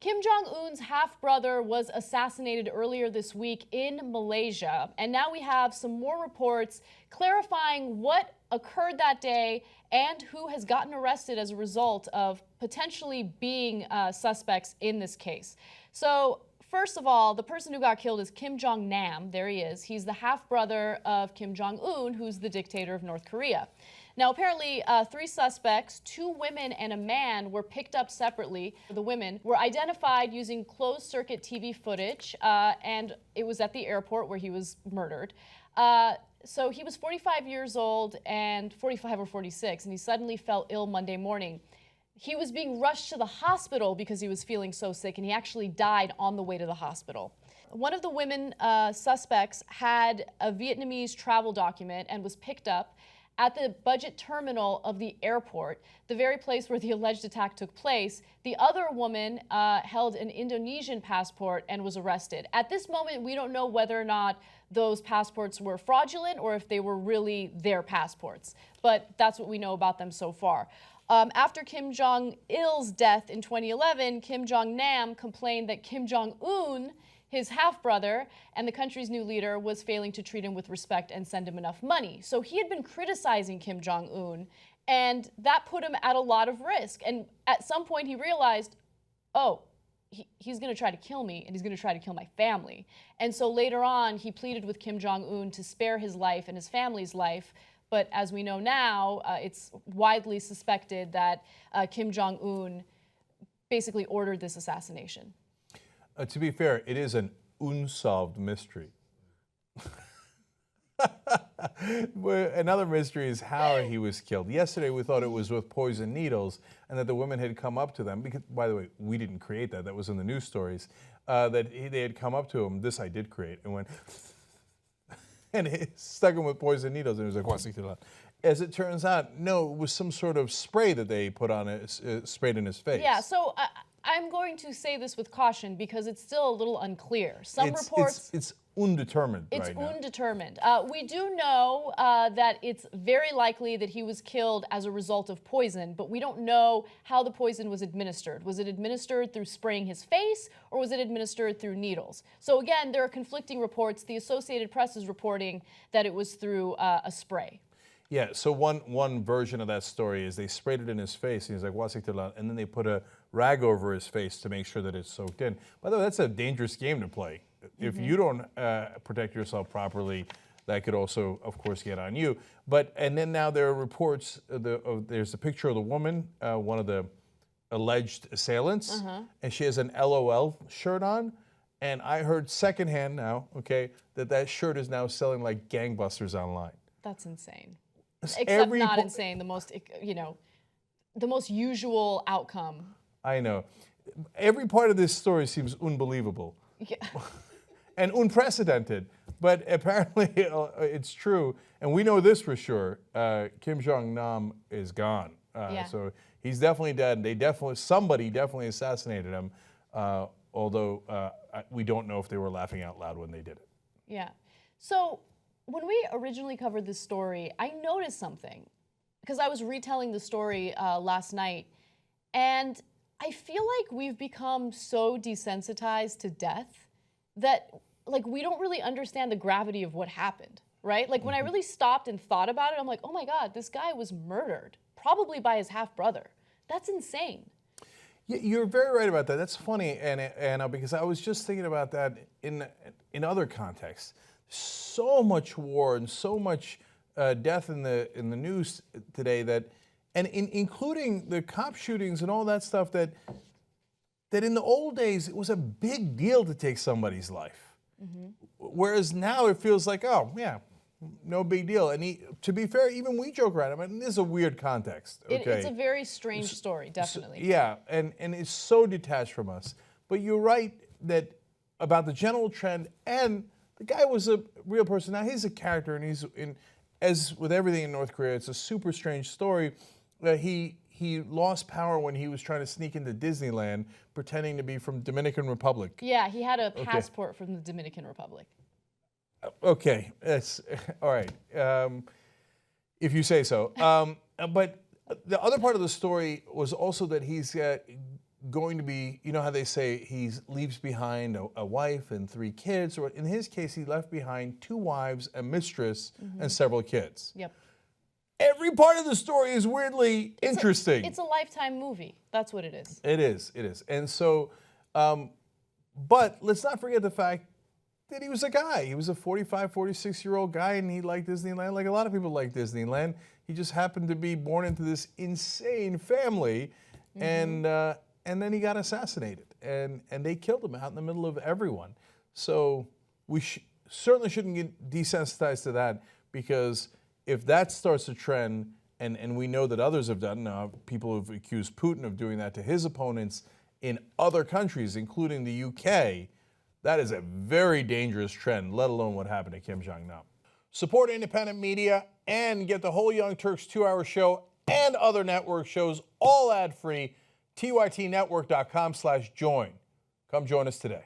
Kim Jong Un's half-brother was assassinated earlier this week in Malaysia, and now we have some more reports clarifying what occurred that day and who has gotten arrested as a result of potentially being suspects in this case. So, first of all, the person who got killed is Kim Jong Nam. There he is. He's the half-brother of Kim Jong Un, who's the dictator of North Korea. Now, apparently, 3 suspects, 2 women and a man, were picked up separately. The women were identified using closed-circuit TV footage, and it was at the airport where he was murdered. So he was 45 years old, and 45 or 46, and he suddenly fell ill Monday morning. He was being rushed to the hospital because he was feeling so sick, and he actually died on the way to the hospital. One of the women suspects had a Vietnamese travel document and was picked up at the budget terminal of the airport, the very place where the alleged attack took place. The other woman held an Indonesian passport and was arrested. At this moment, we don't know whether or not those passports were fraudulent or if they were really their passports, but that's what we know about them so far. After Kim Jong-il's death in 2011, Kim Jong Nam complained that Kim Jong Un, his half-brother and the country's new leader, was failing to treat him with respect and send him enough money. So he had been criticizing Kim Jong Un, and that put him at a lot of risk. And at some point he realized, oh, he's going to try to kill me, and he's going to try to kill my family. And so later on, he pleaded with Kim Jong Un to spare his life and his family's life. But as we know now, it's widely suspected that Kim Jong Un basically ordered this assassination. To be fair, it is an unsolved mystery. Another mystery is how he was killed. Yesterday, we thought it was with poison needles and that the women had come up to them. Because, by the way, we didn't create that. That was in the news stories. That they had come up to him. This I did create. And went, and it stuck him with poison needles. And he was like, as it turns out, no, it was some sort of spray that they put on it, sprayed in his face. Yeah, so I'm going to say this with caution because it's still a little unclear. Some reports... It's undetermined It's right now. undetermined. We do know that it's very likely that he was killed as a result of poison, but we don't know how the poison was administered. Was it administered through spraying his face, or was it administered through needles? So again, there are conflicting reports. The Associated Press is reporting that it was through a spray. Yeah, so one version of that story is they sprayed it in his face, and he's like, and then they put a rag over his face to make sure that it's soaked in. By the way, that's a dangerous game to play. If you don't protect yourself properly, that could also, of course, get on you. And then now there are reports, there's a picture of the woman, one of the alleged assailants, and she has an LOL shirt on. And I heard secondhand now, okay, that shirt is now selling like gangbusters online. That's insane. Except not insane, the most usual outcome. I know. Every part of this story seems unbelievable. Yeah. And unprecedented, but apparently it's true. And we know this for sure. Kim Jong Nam is gone. So he's definitely dead. Somebody definitely assassinated him, although we don't know if they were laughing out loud when they did it. Yeah. So when we originally covered this story, I noticed something because I was retelling the story last night, and I feel like we've become so desensitized to death that we don't really understand the gravity of what happened, right? Like when I really stopped and thought about it, I'm like, oh my God, this guy was murdered, probably by his half-brother. That's insane. Yeah, you're very right about that. That's funny, Anna, because I was just thinking about that in other contexts. So much war and so much death in the news today including the cop shootings and all that stuff that in the old days it was a big deal to take somebody's life. Whereas now it feels like, oh yeah, no big deal. And to be fair, even we joke around. I mean, this is a weird context. Okay? It's a very strange story, definitely. Yeah, and it's so detached from us. But you're right that about the general trend, and the guy was a real person. Now he's a character, and as with everything in North Korea, it's a super strange story. He lost power when he was trying to sneak into Disneyland, pretending to be from Dominican Republic. Yeah, he had a passport from the Dominican Republic. Okay, that's all right. If you say so. But the other part of the story was also that going to be, you know how they say he leaves behind a wife and 3 kids, or in his case, he left behind 2 wives, a mistress, and several kids. Yep. Every part of the story is weirdly interesting. It's a Lifetime movie. That's what it is. It is. And so, but let's not forget the fact that he was a guy. He was a 45, 46-year-old guy, and he liked Disneyland like a lot of people like Disneyland. He just happened to be born into this insane family, and then he got assassinated, and they killed him out in the middle of everyone. So we certainly shouldn't get desensitized to that, because if that starts a trend, and we know that others have done, people have accused Putin of doing that to his opponents in other countries, including the UK, that is a very dangerous trend, let alone what happened to Kim Jong Nam. Support independent media and get the whole Young Turks 2-hour show and other network shows all ad-free, tytnetwork.com/join. Come join us today.